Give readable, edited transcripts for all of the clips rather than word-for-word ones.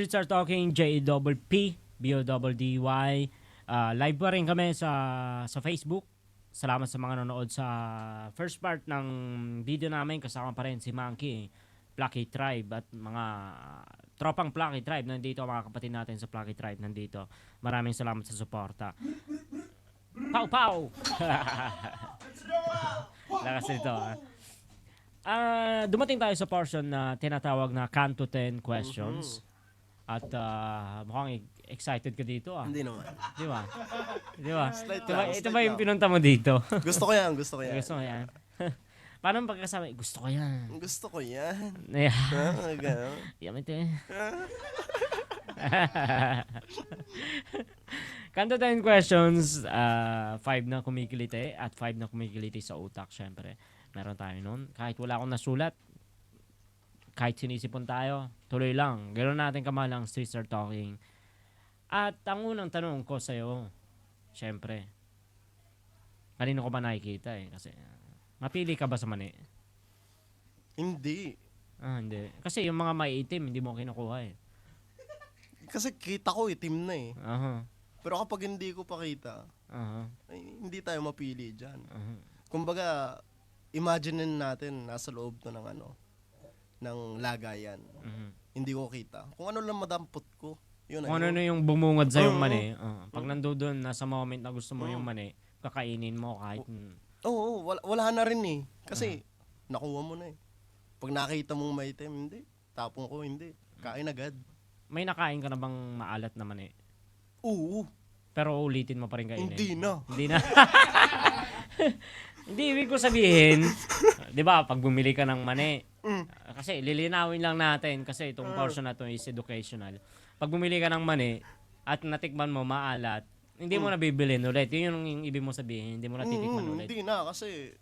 Streets Are Talking, J-E-P-P, B-O-D-D-Y. Live pa rin kami sa Facebook. Salamat sa mga nanonood sa first part ng video namin. Kasama pa rin si Monkey, Plucky Tribe at mga tropang Plucky Tribe nandito, mga kapatid natin sa Plucky Tribe nandito. Maraming salamat sa suporta. Pow pow! Lakas nito. Dumating tayo sa portion na tinatawag na Kanto 10 questions. At mukhang excited ka dito Hindi naman. Di ba? Di ba? Ito Slight ba yung lang. pinunta mo dito? Gusto ko yan. Gusto mo yan? Paano pagkasabi? Gusto ko yan. Gusto ko yan. Yeah. Ganun. Yaman ito eh. Kanto 10 questions, 5 na kumikiliti at 5 na kumikiliti sa utak, syempre. Meron tayo nun. Kahit wala akong nasulat, kahit sinisipon tayo, tuloy lang. Ganoon natin kamahal ang Streets Are Talking. At ang unang tanong ko sa'yo, syempre, kanino ko ba nakikita eh? Kasi, mapili ka ba sa mani? Hindi. Hindi. Kasi yung mga maiitim, hindi mo kinukuha eh. Kasi kita ko itim na eh. Aha. Pero kapag hindi ko pakita, Aha. ay, hindi tayo mapili dyan. Aha. Kumbaga, imaginein natin nasa loob to ng lagayan. Hindi ko kita. Kung ano lang madampot ko, yun Kung ano yun. na yung bumungad sa yung mani, pag nandoon nasa moment na gusto mo yung mani, kakainin mo kahit Oo, wala na rin eh. Kasi, nakuha mo na eh. Pag nakita mong maitim, hindi. Tapong ko, hindi. Kain agad. may nakain ka na bang maalat na mani? Oo. Pero ulitin mo pa rin kainin. Hindi na. Hindi na. Hindi, ibig ko sabihin, di ba, pag bumili ka ng mani, kasi lilinawin lang natin, kasi itong portion na to is educational. Pag bumili ka ng mani, at natikman mo maalat, hindi mo na bibilin ulit. Yun yung ibig mo sabihin, hindi mo na titikman ulit. Hindi na kasi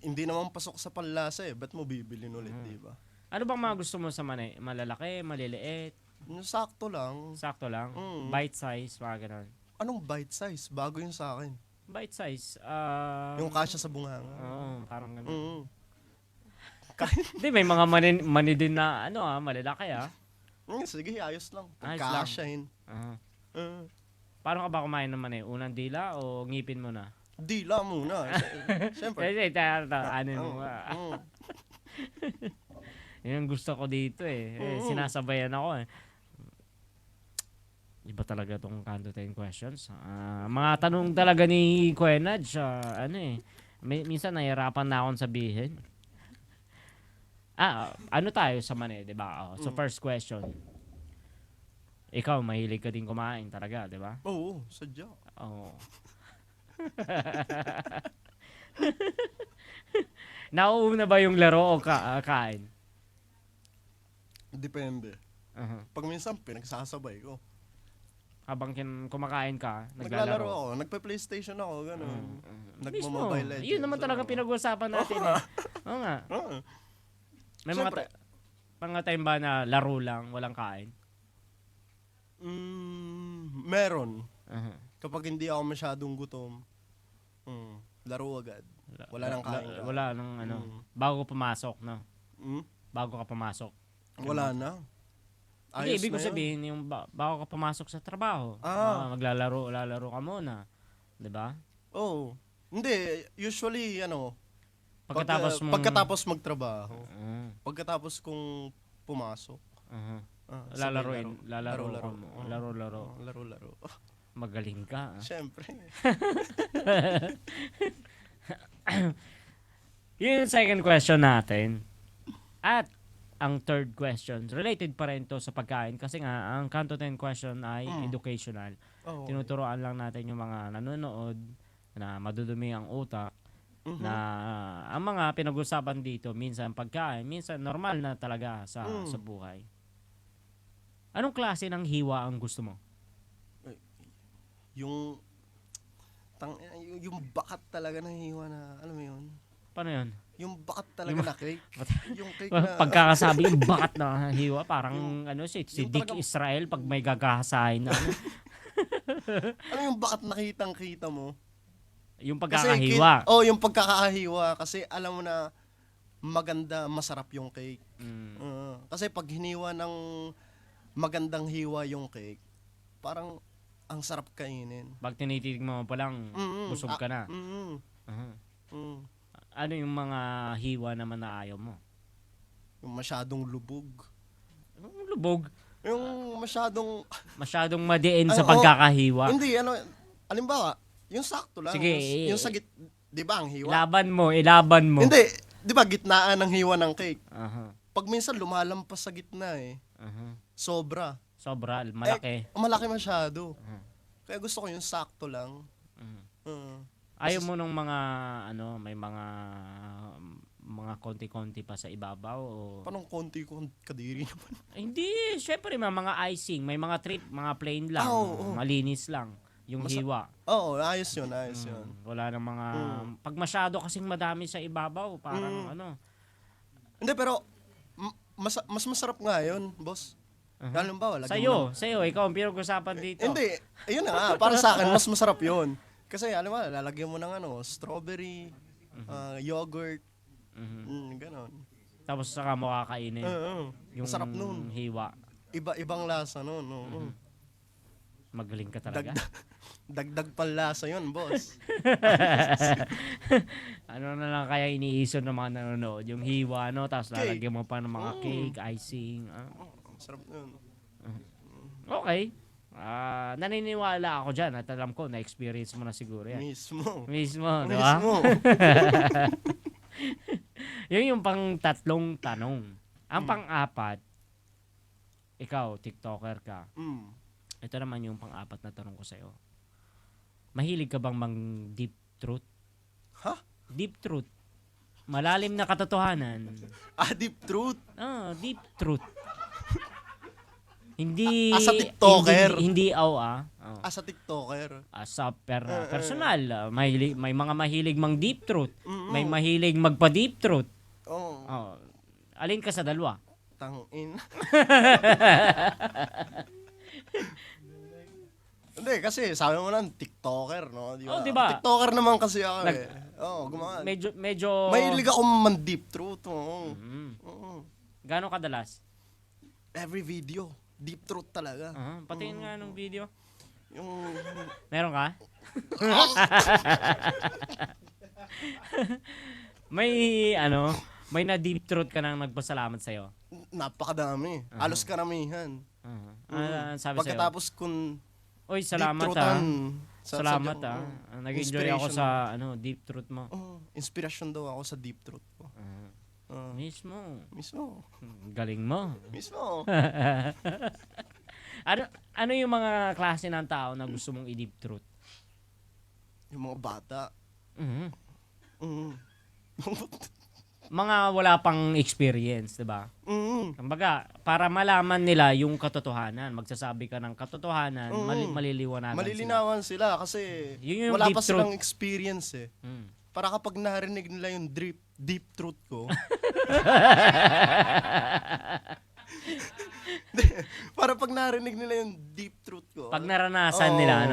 hindi naman pasok sa panlasa eh. Ba't mo bibilin ulit, di ba? Ano bang mga gusto mo sa mani? Malalaki, maliliit, Yung sakto lang. sakto lang, Mm. bite size, mga ganun. Anong bite size? Bago yun sa akin. Bite size, Yung kasya sa bunganga. oo, parang ganun. Mm. Hindi, may mga mani din na, malalaki Sige, ayos lang. Ayos lang. Kasyahin. Aha. Paano ka ba kumain ng mani? Unang dila o ngipin mo na? Dila muna. Siyempre. Kasi, ano mo ba? Yun ang gusto ko dito eh. Sinasabayan ako eh. Iba talaga tong Kanto 10 questions. Mga tanong talaga ni Kuenaj, minsan nahihirapan na akong sabihin. Ano tayo sa mani, di ba? So first question. Ikaw, mahilig ka din kumain talaga, di ba? Oo, sadya. Oo. Nauuna ba yung laro o kain? Depende. Pag minsan, pinagsasabay ko. Habang kumakain ka, Naglalaro naglalaro. ako. Nagpa-PlayStation ako. Gano'n. Mismo. Nagmo-Mobile Legends. Yun naman talaga pinag-uusapan natin eh. Oo nga. May Siyempre. mga time ba na laro lang, walang kain? Meron. Aha. Kapag hindi ako masyadong gutom, laro agad. Wala nang kain ka. Wala nang bago ka pumasok, no? Bago ka pumasok. Wala na. Hindi, Ayos ibig ko na yun. sabihin, yung bago ka pumasok sa trabaho, lalaro ka muna. 'Di ba? Oo. Hindi, usually, Pagkatapos mong magtrabaho. Pagkatapos kong pumasok. lalaroin, Laro. laro. Magaling ka. Siyempre. Yun yung second question natin. At ang third question, related pa rin to sa pagkain kasi nga ang Kanto 10 question ay educational. Oo. Tinuturoan lang natin yung mga nanonood na madudumi ang utak na ang mga pinag-usapan dito minsan pagkain, minsan normal na talaga sa buhay. Anong klase ng hiwa ang gusto mo? Yung bakat talaga ng hiwa na, alam mo yun? Paano yun? Yung bakat talaga na cake. Yung cake na... Pagkakasabi yung bakat na hiwa, parang si yung Dick talagang- Israel pag may gagahasahin na Ano yung bakat na kitang-kita mo? yung Kasi pagkakahiwa. yung pagkakahiwa. Kasi alam mo na maganda, masarap yung cake. Kasi pag hiniwa ng magandang hiwa yung cake, parang ang sarap kainin. Pag tinititig mo pa lang, busog ka na. Aha. Ano yung mga hiwa naman na ayaw mo? Yung masyadong lubog. Lubog. Yung Masyadong madiin Ay, sa oo. pagkakahiwa. Hindi, alimbawa, yung sakto lang. Sige, Yung sa di ba ang hiwa? Ilaban mo. Hindi, di ba gitnaan ng hiwa ng cake? Aha. Pag minsan lumalampas sa gitna Aha. Sobra. Sobra, malaki. Malaki masyado. Uh-huh. Kaya gusto ko yung sakto lang. Ayaw mo nung mga, may mga konti-konti pa sa ibabaw o... Parang konti ko kadiri naman. Hindi, syempre may mga icing, may mga trip, mga plain lang, Oo. malinis lang, yung hiwa. Oo, ayos yun. Wala nang mga... Pag masyado kasing madami sa ibabaw, parang Hindi, pero mas masarap nga yun, boss. Halimbawa, Sa'yo, ikaw ang pinag-usapan dito. Hindi, ayun na nga. Para sa akin, mas masarap yun. Kasi, alam mo, lalagyan mo ng strawberry, yogurt, ganon. Tapos saka mo kakainin. Yung Masarap nun. hiwa. Iba-ibang lasa nun. Magaling ka talaga. Dagdag pang lasa yun, boss. Ano na lang kaya iniisip ng mga nanonood? Yung hiwa, tapos Cake. lalagyan mo pa ng mga cake, icing. Sarap yun. Okay. Naniniwala ako dyan at alam ko, na-experience mo na siguro yan. Mismo. Di ba? Mismo. Yun yung pang-tatlong tanong. Ang pang-apat, ikaw, TikToker ka. Ito naman yung pang-apat na tanong ko sa'yo. Mahilig ka bang deep truth? Ha? Deep truth. Malalim na katotohanan. Deep truth. Deep truth. Hindi As a TikToker. Hindi As a TikToker. Sa personal, may mga mahilig mang deep truth. May mahilig magpa-deep truth. Alin ka sa dalawa? Tangin. Hindi, kasi sabi mo lang, TikToker, no? Diba? TikToker naman kasi ako gumawa. Medyo... Mahilig ako man-deep truth. Gano'ng kadalas? Every video. Deep truth talaga. Patingin nga nung video. Yung... Meron ka? May na deep truth ka nang nagpasalamat sa'yo? Napakadami. Halos karamihan. Sabi sa'yo? Pagkatapos kung Oy, salamat Salamat nag-enjoy ako sa deep truth mo. Inspirasyon daw ako sa deep truth ko. Mismo. Galing mo. Mismo. Ano yung mga klase ng tao na gusto mong i-deep truth? Yung mga bata. Mga wala pang experience, 'di ba? Kumbaga, para malaman nila yung katotohanan, magsasabi ka ng katotohanan, malilinawan sila kasi yung wala deep pa truth. silang experience eh. Para kapag narinig nila yung deep truth ko. Para pag narinig nila yung deep truth ko. Pag naranasan nila,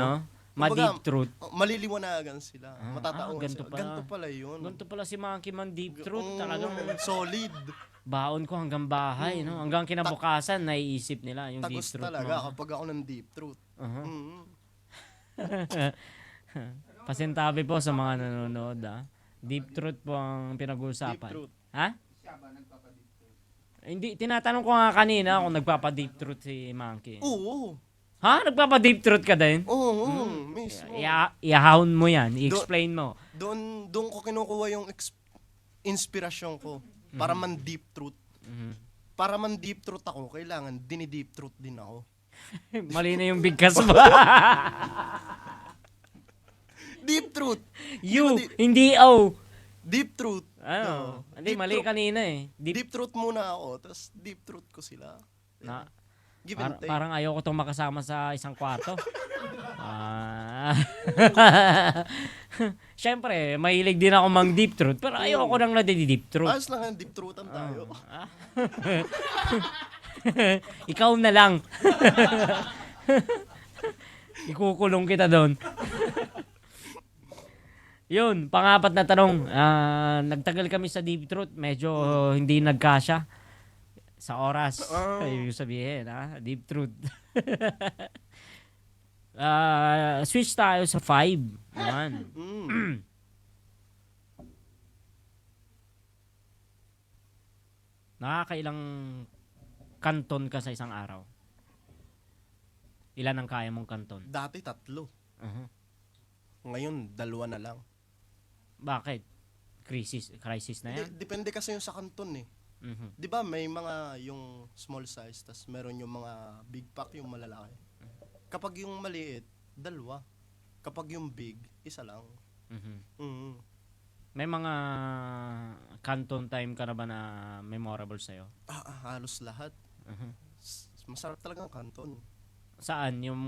ma-deep truth. Maliliwanagan sila. Matatauhan ganito sila. pala. Ganito pala yun. Ganito pala si Monkey Man deep truth. Talagang solid. baon ko hanggang bahay, no? Hanggang kinabukasan, naiisip nila yung deep Tagos truth talaga mo. kapag ako ng deep truth. Pasintabi po sa mga nanonood, Deep truth po ang pinag-uusapan. Deep truth. Ha? Hindi, tinatanong ko nga kanina kung nagpapa-deep truth si Monkey. Oo. Ha? Nagpapa-deep truth ka din? Oo, mismo. Iahawon mo yan. I-explain mo. Doon ko kinukuha yung inspirasyon ko para man deep truth. Para man deep truth ako, kailangan dini-deep truth din ako. Mali na yung bigkas mo. Deep truth. Hindi Deep truth. Hindi, mali kanina eh. Deep truth muna ako, tapos deep truth ko sila. Give and take. Parang ayoko itong makasama sa isang kwarto. Siyempre, mahilig din ako mang deep truth, pero ayoko nang nadi-deep truth. Ayos lang ang deep truthan tayo. Ikaw na lang. Ikukulong kita doon. Yun, pang-apat na tanong. Nagtagal kami sa deep truth, medyo hindi nagkasya. Sa oras. Oh. Ibig sabihin, ha? Deep truth. Switch tayo sa 5. Naman. Nakakailang kanton ka sa isang araw? Ilan ang kaya mong kanton? Dati 3. Uh-huh. Ngayon, 2 na lang. Bakit? Crisis na yan? Depende kasi yung sa kanton eh. Mhm. 'Di ba may mga yung small size tas meron yung mga big pack yung malalaki. Kapag yung maliit, 2. Kapag yung big, 1 lang. Mhm. Mm. May mga kanton time ka na ba na memorable sa'yo? Halos lahat. Mhm. Masarap talaga ang kanton. Saan? Yung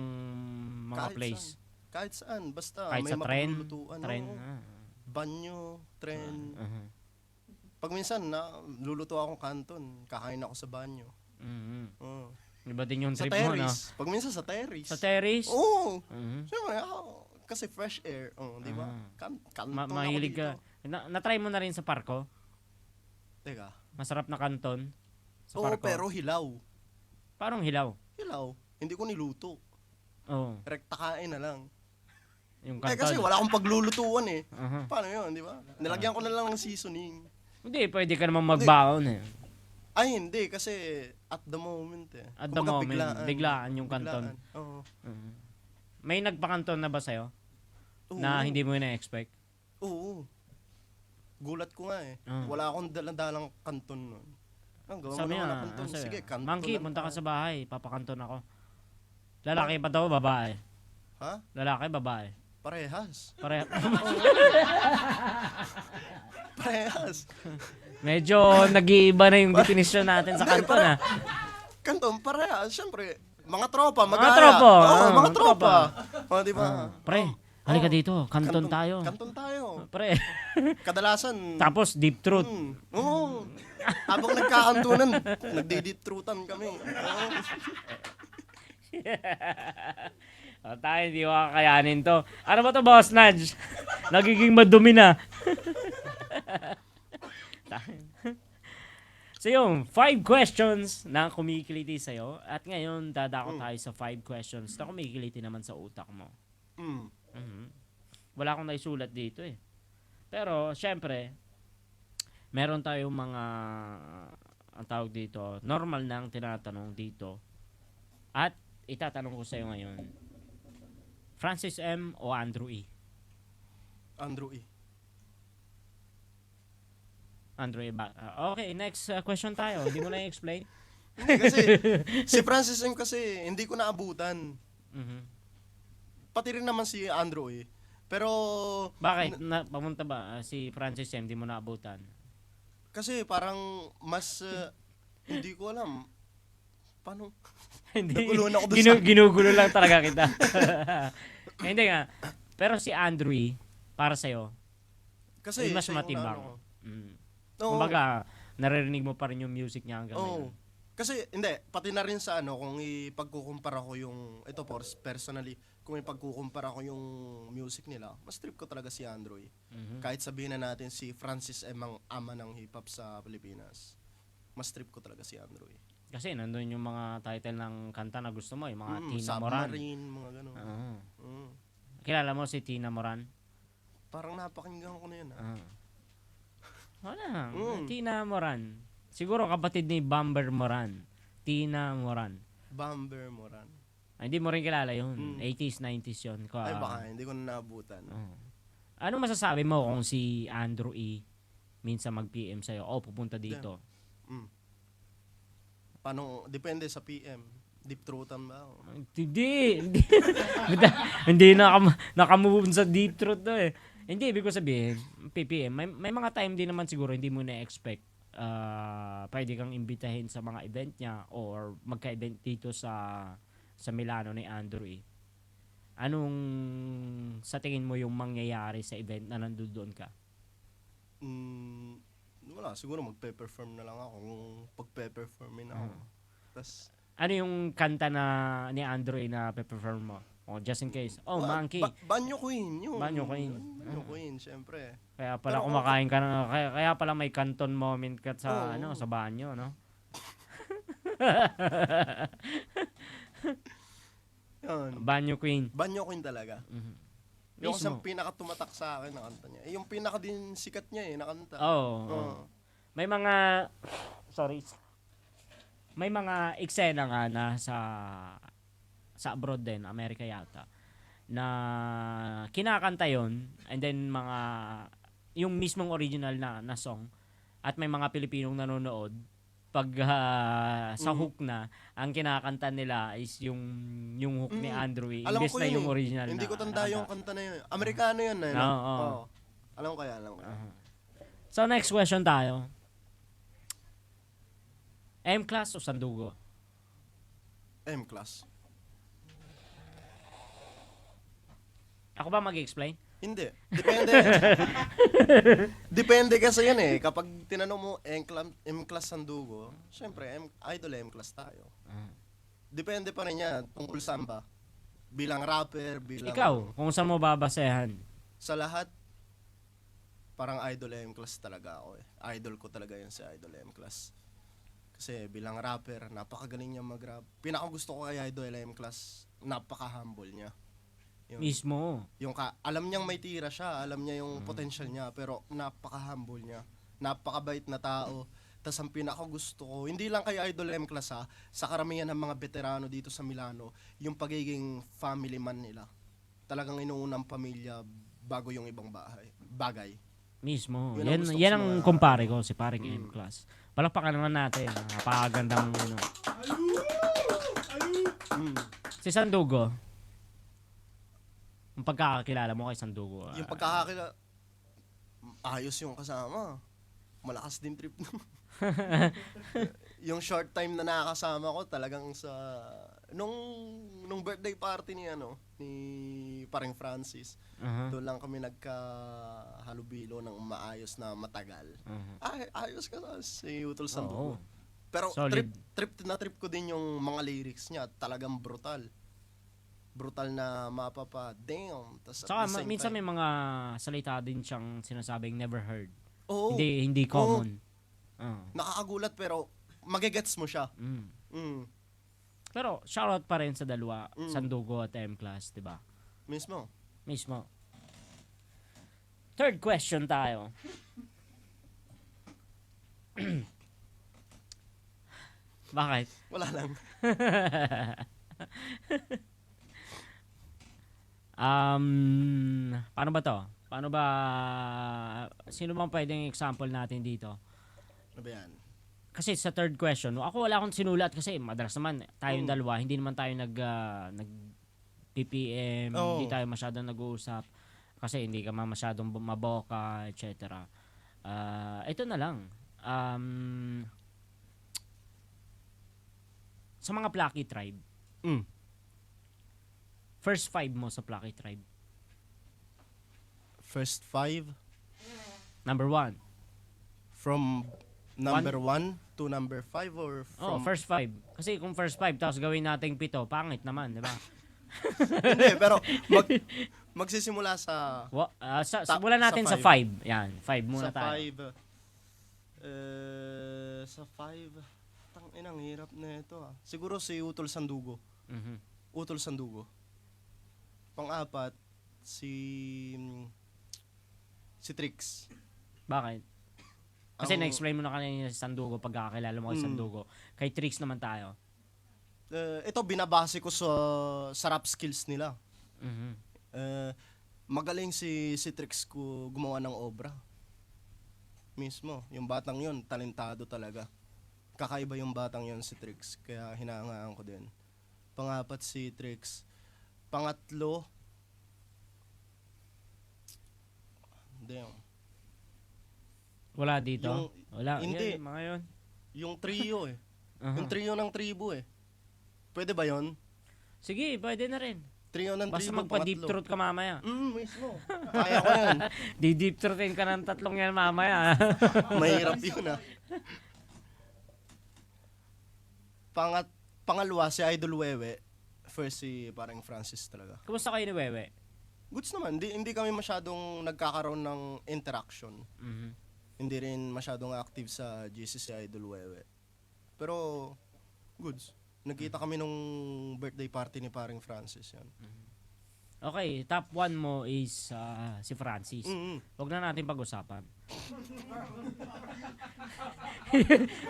mga Kahit place? Kahit saan, basta Kahit may sa tren? mapaglulutuan. Tren? Oo. Ah. Banyo, tren. Mhm. Pag minsan na luluto akong kanton, kakain ako sa banyo. Mhm. Oo. Iba din yung Sa trip mo, no? terrace. Pag minsan sa terrace. Sa terrace? Oo. Mhm. Siyempre, kasi fresh air. Di ba? Kanton ako Mahilig dito. ka. Na-try mo na rin sa parko? Teka. Masarap na kanton? Sa Oo, parko? pero hilaw. Parang hilaw. Hilaw. Hindi ko niluto. Oo. Rekta kain na lang. Yung Eh kanton. kasi wala akong paglulutuan eh. Aha. Paano yun, di ba? Nilagyan ko na lang ng seasoning. Hindi, pwede ka naman magbaon eh. Ay, hindi. Kasi at the moment eh. At the Kumbaga, moment, biglaan yung kanton. Biglaan. Oo. Mhm. May nagpakanton na ba sa'yo? Oo. Na hindi mo na-expect? Oo. Gulat ko nga eh. Ah. Wala akong dalang kanton nun. Ang gawa mo Sabi naman niya, ng kanton. sabi, Sige, kanton Monkey, lang punta ka tayo." sa bahay. Papakanton ako. Lalaki pa to, babae? Ha? Lalaki, babae? Parehas. Pare Parehas. Medyo nag-iiba na yung definition natin sa kanton ah. Kanton, parehas. Siyempre, mga tropa, Mga mag-aaya. tropa. Oo, Ah, mga tropa. O, di ba? Pre, halika dito. Kanton tayo. Kanton tayo. Pre. Kadalasan, Tapos deep truth. oo. Habang nagkakantunan, nagdi-deep truthan kami. Oo. Tayo, hindi ko kakayanin to. Ano ba to, Boss Nudge? Nagiging madumi na. So yung 5 questions na kumikiliti sa'yo. At ngayon, dadako tayo sa 5 questions na kumikiliti naman sa utak mo. Mm. Mhm. Wala akong naisulat dito eh. Pero, syempre, meron tayong mga, ang tawag dito, normal na ang tinatanong dito. At itatanong ko sa'yo ngayon, Francis M. o Andrew E? Andrew E. Andrew E. Okay, next question tayo. Hindi mo na i-explain? Hindi, kasi si Francis M kasi hindi ko naabutan. Mhm. Pati rin naman si Andrew E. Pero Bakit? Pamunta ba si Francis M. Hindi mo naabutan? kasi parang mas hindi ko alam paano. Hindi. Naguluhan ako doon sa- Ginugulo lang talaga kita. Hindi nga. Pero si Andrew E., para sa'yo, Kasi mas siya yung matimbang. naano ko. Mm. Oo. Kumbaga, naririnig mo pa rin yung music niya hanggang Oo. ngayon. Kasi hindi, pati na rin sa ano, kung ipagkukumpara ko yung, ito personally, kung ipagkukumpara ko yung music nila, mas trip ko talaga si Andrew E. Mhm. Kahit sabihin na natin si Francis M ang ama ng hip-hop sa Pilipinas, mas trip ko talaga si Andrew E. Kasi nandun yung mga title ng kanta na gusto mo, yung mga Tina Moran. Submarine, mga gano'n. Oo. Mm. Kilala mo si Tina Moran? Parang napakinggan ko na yun. Wala. Mm. Tina Moran. Siguro kapatid ni Bamber Moran. Tina Moran. Bamber Moran. Hindi mo rin kilala yun. 80s, 90s yun. Ay baka, hindi ko na naabutan. Ano masasabi mo kung si Andrew E. minsan mag-PM sa'yo? O, pupunta dito. Paano, depende sa PM. Deep throatan ba? Hindi. Hindi nakamove sa deep truth to eh. Hindi, ibig ko sabihin, PPM, may mga time din naman siguro hindi mo na-expect. Pwede kang imbitahin sa mga event niya or magka-event dito sa Milano ni Andrew E. Anong sa tingin mo yung mangyayari sa event na nandoon ka? Wala, siguro magpe-perform na lang ako kung pagpe-performin ako. Tas, Ano yung kanta na ni Andrew E na pe-perform mo? O just in case. Oh, Monkey. Banyo Queen yun. Banyo Queen. Banyo Queen, syempre. Kaya pala Pero kumakain ka na, kaya pala may canton moment ka sa Oo. sa banyo, no? Yun. Banyo Queen. Banyo Queen talaga. Mhm. Yung Mismo. isang pinaka-tumatak sa akin na kanta niya. Yung pinaka din sikat niya na kanta. Oo. Oo. May mga sorry. May mga eksena nga na sa abroad din, Amerika yata, na kinakanta yon, and then yung mismong original na song, at may mga Pilipinong nanonood pag sa hook na ang kinakanta nila is yung hook ni Andrew Alam imbes ko na yun yung eh. original Hindi na ko tanda yung kanta. kanta na yun. Amerikano yun eh. No? Oo. Oo. Alam ko kaya. So next question tayo. M-class o Sandugo? M-class. Ako ba mag-explain? Hindi. Depende. Depende kasi yan eh. Kapag tinanong mo M-class Sandugo, syempre, idol M-class tayo. Depende pa rin yan tungkol saan ba. Bilang rapper, bilang... Ikaw, kung saan mo babasehan? Sa lahat, parang idol M-class talaga ako eh. Idol ko talaga yan si idol M-class. Kasi bilang rapper, napakagaling niya mag-rap. Pinakagusto ko kay idol M-class, napaka-humble niya. Mismo. Alam niyang may tira siya, alam niya yung potential niya, pero napaka-humble niya. Napakabait na tao. Tas ang pinakagusto ko, hindi lang kay Idol M-Class ha, sa karamihan ng mga veterano dito sa Milano, yung pagiging family man nila. Talagang inuunang pamilya bago yung ibang bagay. Mismo. Yun ang gusto ko Yan sa ang mga- kumpare ko, si paring M-class. Palakpakan naman natin. Napakagandang Si Sandugo. Ang pagkakakilala mo kay Sandugo. Yung pagkakakila, ayos yung kasama. Malakas din trip. Yung short time na nakakasama ko talagang nung birthday party ni paring Francis. Doon lang kami nagka-halubilo ng maayos na matagal. Ayos ka si Utol Sandugo. Oo. Pero Solid. trip ko din yung mga lyrics niya, talagang brutal. Brutal na damn. Tas at Saka the same minsan time, may mga salita din siyang sinasabing never heard. oo, Hindi common. nakakagulat pero magigets mo siya. Mm, Pero shoutout pa rin sa dalawa, Mm. Sandugo at M-class, 'di ba? mismo. Mismo. Third question tayo. Bakit? Wala lang. Paano ba to? Paano ba, sino bang pwedeng example natin dito? Ano ba yan? Kasi sa third question, ako wala akong sinulat kasi madalas naman tayong dalawa, hindi naman tayo nag PPM, Oo. hindi tayo masyadong nag-uusap kasi hindi ka masyadong maboka, etc. Ito na lang. Sa mga Plucky Tribe, first 5 mo sa Plucky Tribe. First 5 Number 1. from number 1 to number 5 or Oh, from first 5. Kasi kung first 5 tapos gawin nating 7, pangit naman, 'di ba? Hindi, pero magsisimula sa Simulan natin sa sa 5. Yan, 5 muna sa tayo. 5. Sa 5. Tanginang hirap na ito ah. Siguro si Utol Sandugo. Mhm. Utol Sandugo. Pang-apat si Trix. Bakit? Kasi Ang- na-explain mo na kanina si Sandugo, pagkakakilala mo kay Sandugo. Kay Trix naman tayo. Ito binabase ko sa rap skills nila. Mhm. Magaling si Trix ko gumawa ng obra. Mismo, yung batang yon talentado talaga. Kakaiba yung batang yon si Trix, kaya hinahangaan ko din. Pang-apat si Trix. Pangatlo, damn. Wala dito. Yung- Wala. hindi. Yan, mga yun. Yung trio eh. Aha. Yung trio ng tribo eh. Pwede ba yon? Sige, pwede na rin. Trio ng Basta tribo, magpa-deep pangatlo. throat ka mamaya. Mismo. Kaya ko yan. Di-deep throatin ka ng 3 yan mamaya. Mahirap yun ah. Pangalawa si Idol Wewe. First si parang Francis talaga. Kumusta kayo ni Wewe? Goods naman, hindi kami masyadong nagkakaroon ng interaction. Mhm. Hindi rin masyadong active sa GC si Idol Wewe. Pero Goods. Nagkita kami nung birthday party ni paring Francis yan. Okay, top 1 mo is si Francis. Mm-hmm. Huwag na natin pag-usapan.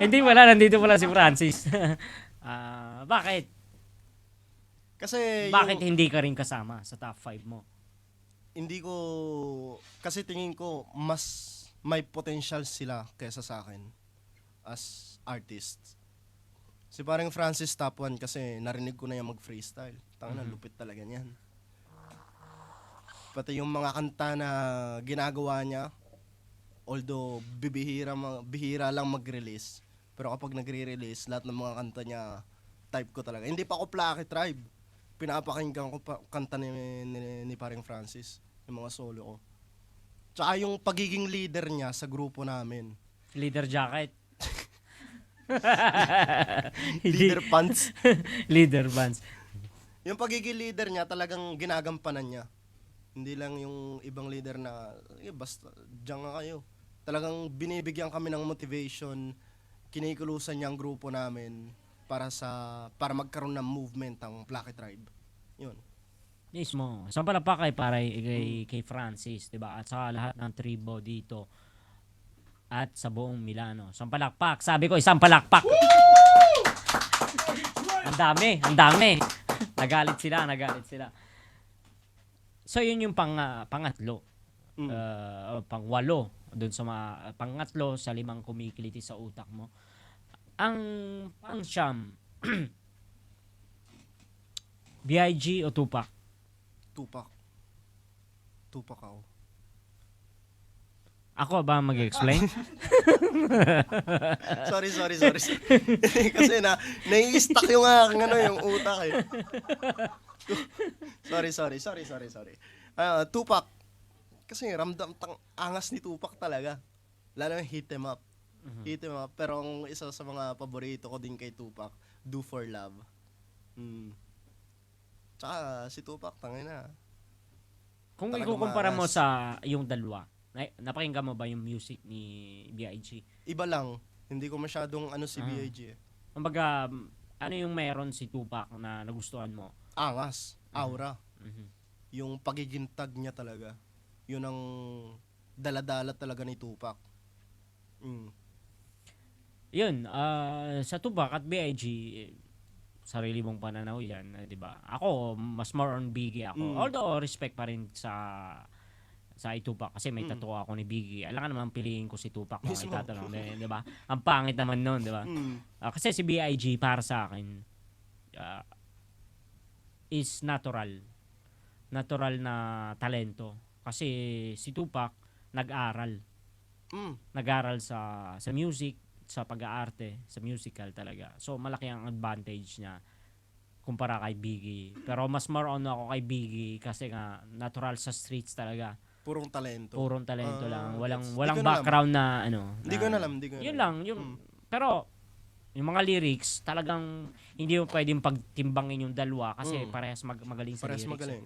Hindi wala, nandito pala si Francis. Bakit? Kasi Bakit hindi ka rin kasama sa top 5 mo? hindi ko, kasi tingin ko mas may potential sila kaysa sa akin as artists. Si parang Francis top 1 kasi narinig ko na yung mag-freestyle. Tanga na, lupit talaga niyan. Pati yung mga kanta na ginagawa niya, although bihira lang mag-release, pero kapag nagre-release, lahat ng mga kanta niya, type ko talaga. Hindi pa ako Plucky Tribe. Pinapakinggan ko pa kanta ni paring Francis, yung mga solo ko. Tsaka yung pagiging leader niya sa grupo namin. Leader jacket. Leader pants. Leader bands. Yung pagiging leader niya talagang ginagampanan niya. Hindi lang yung ibang leader na, basta, diyan nga kayo. Talagang binibigyan kami ng motivation, kinikulusan niya ang grupo namin para magkaroon ng movement ang Plucky Tribe. Yun. Mismo. Isang palakpak kay Francis, 'di ba? At sa lahat ng tribo dito at sa buong Milano. Isang palakpak. Sabi ko, isang palakpak. Ang dami. Nagalit sila. So yun yung pangatlo. Pangwalo doon sa pangatlo sa 5 kumikiliti sa utak mo. Ang pang-siyam, BIG o Tupac? Tupac ako. Ako ba mag-explain? Sorry. Kasi nai-stuck yung aking yung utak eh. Sorry. Tupac. Kasi ramdam angas ni Tupac talaga. Lalo yung Hit 'em Up. Hit 'em Up. Pero ang isa sa mga paborito ko din kay Tupac, Do For Love. Tsaka si Tupac, tangina. Kung Talagang ikukumpara mo maangas. sa yung dalawa, napakinggan mo ba yung music ni BIG? Iba lang. Hindi ko masyadong si B.I.G. eh. Kumbaga, ano yung meron si Tupac na nagustuhan mo? Angas. Aura. Mhm. Yung pagiging tag niya talaga. Yun ang daladala talaga ni Tupac. Yun, sa Tupac at BIG, sarili mong pananaw yan, di ba? Ako, mas more on Biggie ako. Although, respect pa rin sa Tupac kasi may tattoo ako ni Biggie. Alam ka naman piliin ko si Tupac kung Mismo. itatanong, di ba? Ang pangit naman nun, di ba? Kasi si BIG para sa akin is natural. Natural na talento. Kasi si Tupac nag-aral. Nag-aral sa music, sa pag-aarte, sa musical talaga. So malaki ang advantage niya kumpara kay Biggie. Pero mas more on ako kay Biggie kasi nga natural sa streets talaga. Purong talento. Purong talento lang. Gets. Walang Di ko na background na ano. Hindi ko na alam. Yun lang. Pero yung mga lyrics, talagang hindi mo pwedeng pagtimbangin yung dalawa kasi parehas magaling sa Parehas lyrics. magaling.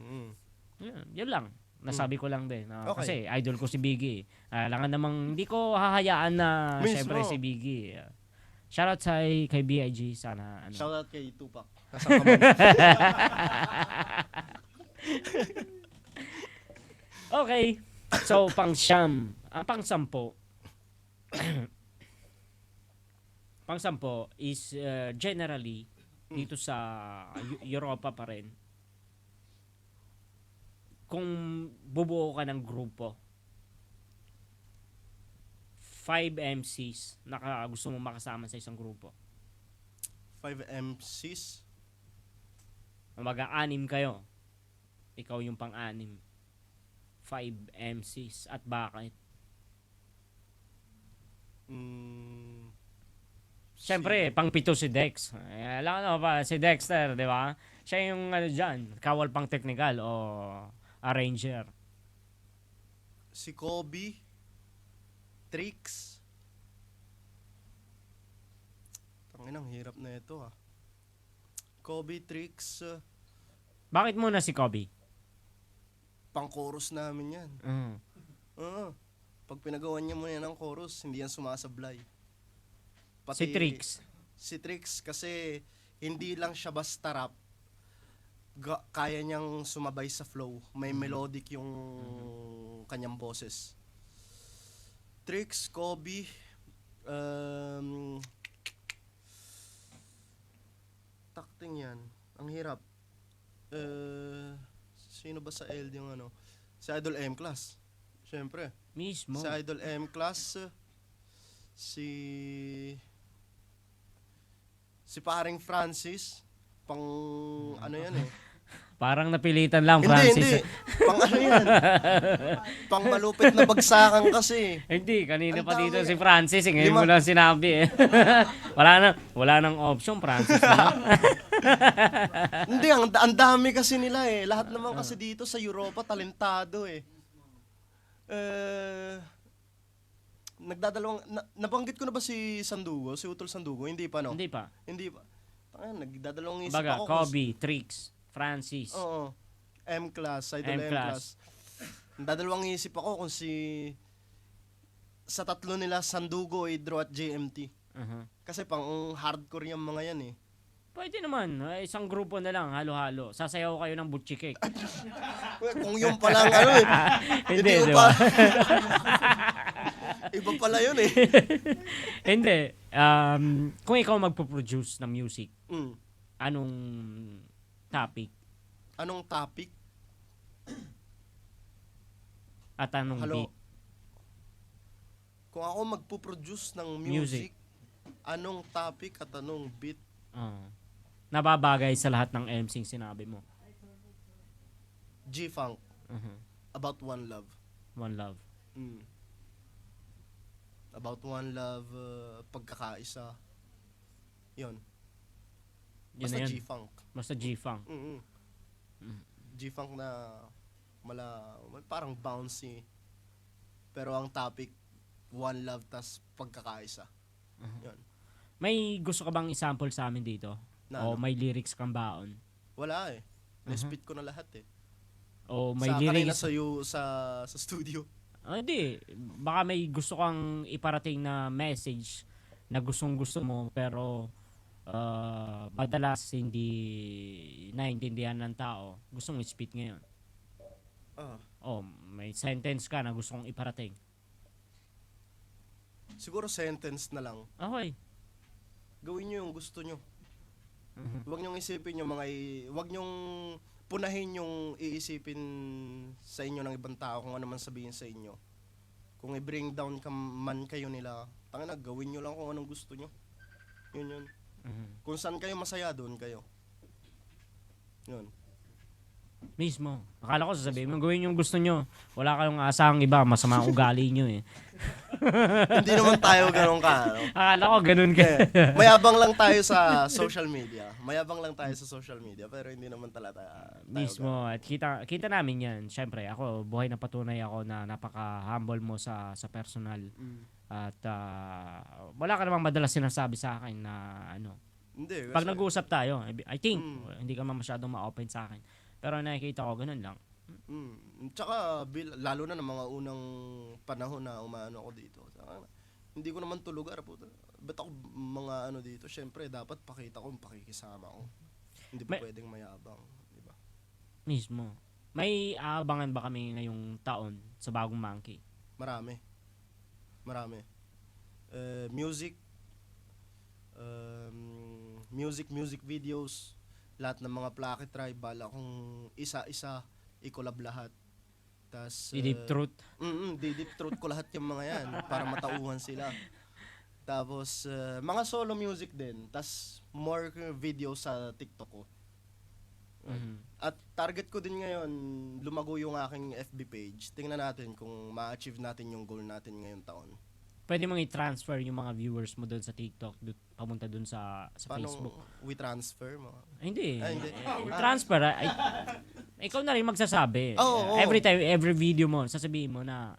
Yun lang. Nasabi ko lang din. Okay. Kasi idol ko si Biggie. Alangan namang hindi ko hahayaan na Mismo. syempre si Biggie. Shoutout kay BIG. Sana ano. Shoutout kay Tupac. Nasaan ka man? Okay. So, pang-siyam. Ang pang-sampo. Pang-sampo is generally dito sa Europa pa rin. Kung bubuo ka ng grupo, 5 MCs na gusto mo makasama sa isang grupo. 5 MCs? Mag-6 kayo. Ikaw yung pang-6. 5 MCs. At bakit? Siyempre, pang-7 si Dex. Alam mo ba, si Dexter, di ba? Siya yung dyan, kawal pang technical o arranger. Si Kobe, Trix. Tanginang hirap na ito Kobe, Trix, Bakit muna si Kobe? pang-chorus namin yan. Pag pinagawan niya muna yan ng chorus, hindi yan sumasablay. Si Trix. Si Trix kasi hindi lang siya basta rap, kaya niyang sumabay sa flow. May melodic yung kanyang boses. Trix, Kobe, takting yan. Ang hirap. Sino ba sa LD yung ano? Si Idol M-Class. Siyempre. Mismo. Si Idol M-Class. Si paring Francis. Pang ano yan eh. Parang napilitan lang, Francis. Hindi. Pang ano yan. Pang malupit na bagsakan kasi. Hindi, kanina Ang pa dito dami. si Francis. Ngayon Lima. mo lang sinabi eh. wala nang option, Francis na lang. Hindi, ang dami kasi nila eh. Lahat naman kasi dito sa Europa, talentado eh. Nabanggit ko na ba si Sandugo? Si Utol Sandugo? Hindi pa, no? Hindi pa. Hindi pa. Nagdadalawang isip Baga, ako. Kobe, Trix, Francis. Oo. M-Class, Idol M-Class. M-Class. Nagdadalawang isip ako kung sa tatlo nila, Sandugo, Idro at JMT. Uh-huh. Kasi pang hardcore yung mga yan eh. Pwede naman. Isang grupo na lang, halo-halo. Sasayaw kayo ng butchie cake. Kung yung palang ano eh. Hindi, yung di ba? Iba pala yun eh. Hindi. Kung ikaw magpo-produce ng music, Mm. anong topic Anong topic? at anong Hello? beat? Kung ako magpo-produce ng Music. music, anong topic at anong beat? Nababagay sa lahat ng MCing sinabi mo. G-Funk, Uh-huh. About One Love. One Love. Mm. About One Love, pagkakaisa. Yun. Yun Basta na yun. G-Funk. Basta G-Funk. Mm-mm. G-Funk na parang bouncy. Pero ang topic, One Love tas pagkakaisa. Yun. May gusto ka bang example sa amin dito? Na O ano? may lyrics kang baon? Wala eh. Na-spit ko na lahat eh. O may Sa kanina lyrics? sa studio. Hindi. Baka may gusto kang iparating na message na gustong gusto mo pero madalas hindi naintindihan ng tao. Gustong i-spit ngayon. Ah, O may sentence ka na gustong iparating. siguro sentence na lang. Okay. Gawin nyo yung gusto nyo. Mhm. Huwag nyong isipin yung huwag nyong punahin yung iisipin sa inyo ng ibang tao kung ano man sabihin sa inyo. Kung i-bring down man kayo nila, tangina, gawin nyo lang kung anong gusto nyo. Yun. Mhm. Kung saan kayo masaya, doon kayo. Yun. Mismo. Akala ko sasabihin mo, gawin yung gusto nyo. Wala kayong asahang iba, masama ang ugali nyo eh. Hindi naman tayo ganun ka. Ano? Akala ko ganun ka. Mayabang lang tayo sa social media. Pero hindi naman talaga tayo Mismo. At kita namin yan. Siyempre, ako, buhay na patunay ako na napaka-humble mo sa personal. Mm. At wala ka namang madalas sinasabi sa akin na ano. Hindi. Pag nag-uusap tayo, I think, hindi ka man masyadong ma-open sa akin. Pero nakikita ko, ganun lang. Tsaka, lalo na ng mga unang panahon na umaano ako dito. Hindi ko naman tulugar po. Ba't ako mga ano dito? Siyempre, dapat pakita ko yung pakikisama ko. Hindi pa pwedeng mayabang. Diba? Mismo. May aabangan ba kami ngayong taon sa bagong Monkey? Marami. Music videos, lahat ng mga Plucky Tribe, bala kung isa-isa, i-collab lahat. Tas, Deep Truth. Deep Truth ko lahat yung mga yan para matauhan sila. Tapos, mga solo music din. Tas, more videos sa TikTok ko. Mhm. At target ko din ngayon, lumago yung aking FB page. Tingnan natin kung ma-achieve natin yung goal natin ngayong taon. Pwede mong i-transfer yung mga viewers mo doon sa TikTok, pamunta doon sa Paano Facebook. we transfer mga? Hindi. Hindi. Transfer. Ikaw na rin magsasabi. Oo. Every time, every video mo, sasabihin mo na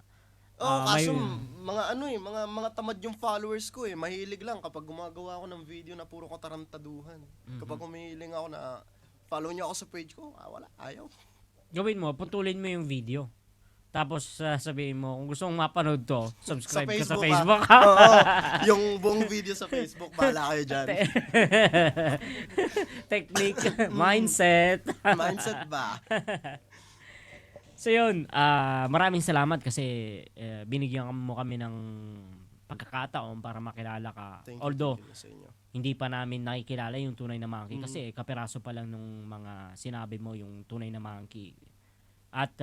Kaso mga tamad yung followers ko eh. Mahilig lang kapag gumagawa ako ng video na puro katarantaduhan. Kapag humihiling ako na follow niyo ako sa page ko, wala, ayaw. gawin mo, putulin mo yung video. Tapos sabihin mo, kung gusto mong mapanood to, subscribe ka sa Facebook, Facebook. Oo, yung buong video sa Facebook, bahala kayo dyan. Technique, mindset. Mindset ba? So yun, maraming salamat kasi binigyan mo kami ng pagkakataon para makilala ka. Although, Thank you sa inyo. hindi pa namin nakikilala yung tunay na monkey Mm. kasi kaperaso pa lang nung mga sinabi mo yung tunay na monkey. At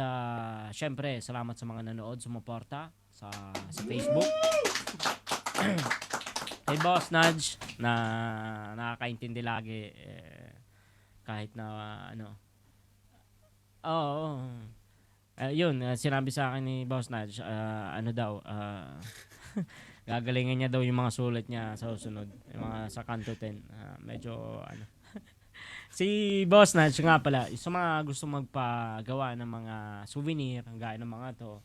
syempre, salamat sa mga nanood, sumuporta sa Facebook. Kay Boss Nudge na nakakaintindi lagi kahit na Oo. Yun, sinabi sa akin ni Boss Nudge, ano daw, gagalingan niya daw yung mga sulat niya sa susunod. Yung mga sa kanto 10. Medyo, Si Boss Nudge nga pala, sa mga gusto magpagawa ng mga souvenir, gaya ng mga to,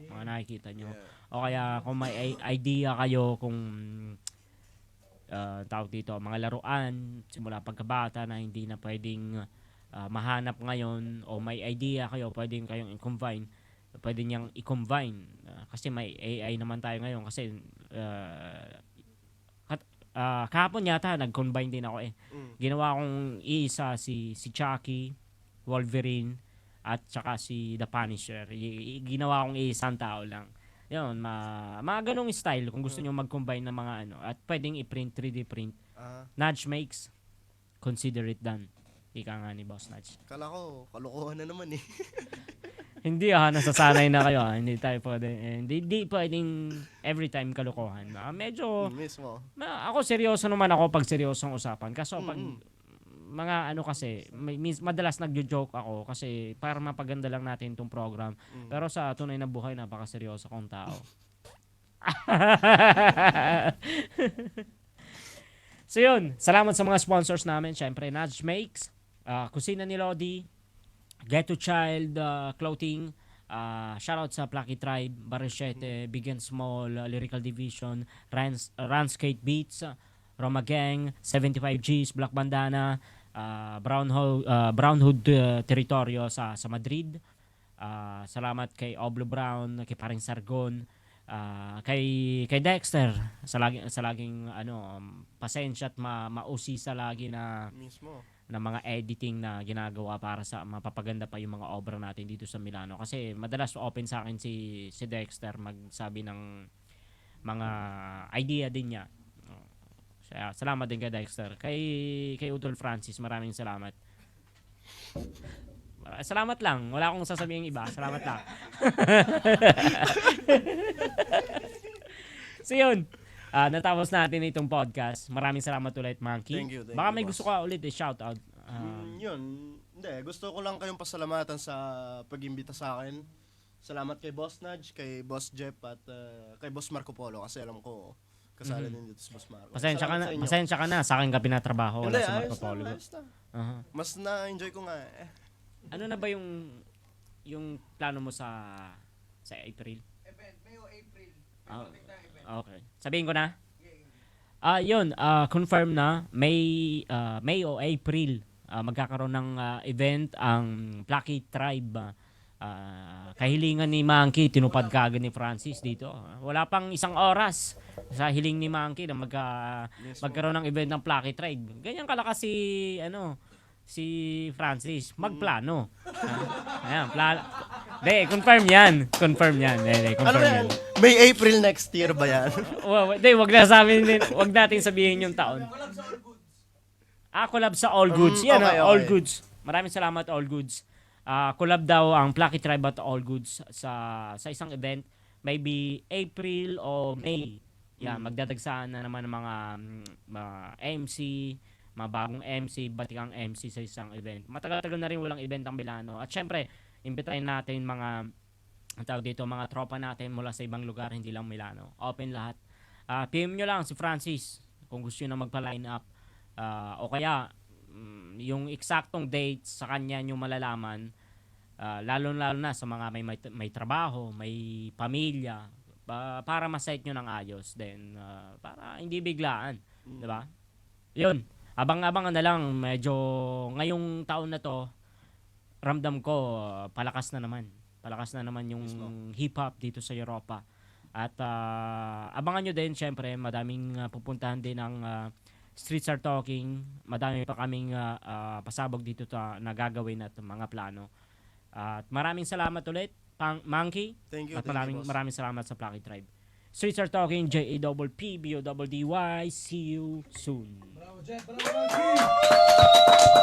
mga nakikita nyo. O kaya kung may idea kayo kung tawag dito, mga laruan, simula pagkabata na hindi na pwedeng mahanap ngayon o may idea kayo, pwedeng kayong i-combine, pwede niyang i-combine kasi may AI naman tayo ngayon kasi kahapon yata nag-combine din ako Ginawa kong iisa si Chucky, Wolverine at saka si The Punisher. Ginawa kong isang tao lang. Yun, mga ganong style kung gusto niyo mag-combine ng mga at pwedeng i-print 3D print. Nudge makes, consider it done. Ika nga ni Boss Nudge. Kala ko, kalokohan na naman eh. Hindi nasasanay na kayo Hindi tayo pwede. Hindi pwedeng every time kalokohan. Medyo, Mismo. ako seryoso naman ako pag seryosong usapan. Kaso pag mga kasi, madalas nagjo-joke ako kasi para mapaganda lang natin itong program. Pero sa tunay na buhay, napakaseryoso kong tao. So yun, salamat sa mga sponsors namin. Siyempre, Nudge Makes, Kusina ni Lodi, Get to Child Clothing, shoutout sa Plucky Tribe, Barrechete, Big and Small, Lyrical Division, Ranskate Beats, Roma Gang, 75Gs, Black Bandana, Brown Hood Territorio sa Madrid. Salamat kay Oblo Brown, kay Paring Sargon, kay Dexter sa laging pasensya at mausisa lagi na Mismo. na mga editing na ginagawa para sa mapapaganda pa yung mga obra natin dito sa Milano. Kasi madalas open sa akin si Dexter magsabi ng mga idea din niya. Salamat din kay Dexter. Kay Udol Francis, maraming salamat. Salamat lang. Wala akong sasabihin iba. Salamat lang. So yun. Natapos natin itong podcast. Maraming salamat ulit, Monkey. Thank you, Baka may boss. gusto ka ulit i-shoutout. Yun. Hindi. Gusto ko lang kayong pasalamatan sa pag-imbita sa akin. Salamat kay Boss Nudge, kay Boss Jeff, at kay Boss Marco Polo kasi alam ko kasali din dito si Boss Marco. Pasensya ka Salamat na. sa inyo. Pasensya ka na. Sa akin ka pinatrabaho. Wala Hindi, sa ayos Marco na, ayos na. Uh-huh. Mas na-enjoy ko nga Ano na ba yung plano mo sa April? Event, May o April. Ah, May event. Okay. Sabihin ko na. Yun, confirm na May o April magkakaroon ng event ang Plucky Tribe. Kahilingan ni Monkey, tinupad kaagad ni Francis dito. Wala pang isang oras sa hiling ni Monkey na magkaroon ng event ng Plucky Tribe. Ganyan kalakas si Francis, magplano. Ayan, confirm yan. Confirm yan. Ano Confirm na yan. yan? May April next year ba yan? Wag natin sabihin yung taon. Collab sa All Goods. Yan, okay, All okay. Goods. Maraming salamat, All Goods. Collab daw ang Plucky Tribe at All Goods sa isang event. Maybe April o May. Yan, magdadagsaan na naman ng mga MC, mga bagong MC, batikang MC sa isang event. Matagal-tagal na rin walang event ang Milano. At syempre, imbitahin natin mga mga tropa natin mula sa ibang lugar, hindi lang Milano. Open lahat. PM nyo lang si Francis kung gusto nyo na magpa-line up. O kaya, yung eksaktong date sa kanya nyo malalaman, lalo-lalo na sa mga may trabaho, may pamilya, para ma-set nyo ng ayos. Then, para hindi biglaan. Diba? Yun. Abang-abangan na lang, medyo ngayong taon na to, ramdam ko, palakas na naman. Palakas na naman yung Mismo. hip-hop dito sa Europa. At abangan nyo din, syempre, madaming pupuntahan din ng Streets Are Talking. Madami pa kaming pasabog dito na gagawin at mga plano. At maraming salamat ulit, Monkey. Thank you, At thank you, boss. maraming salamat sa Plucky Tribe. Streets Are Talking, JAPPBODDY. See you soon. Bravo, Jet. Bravo, Monkey.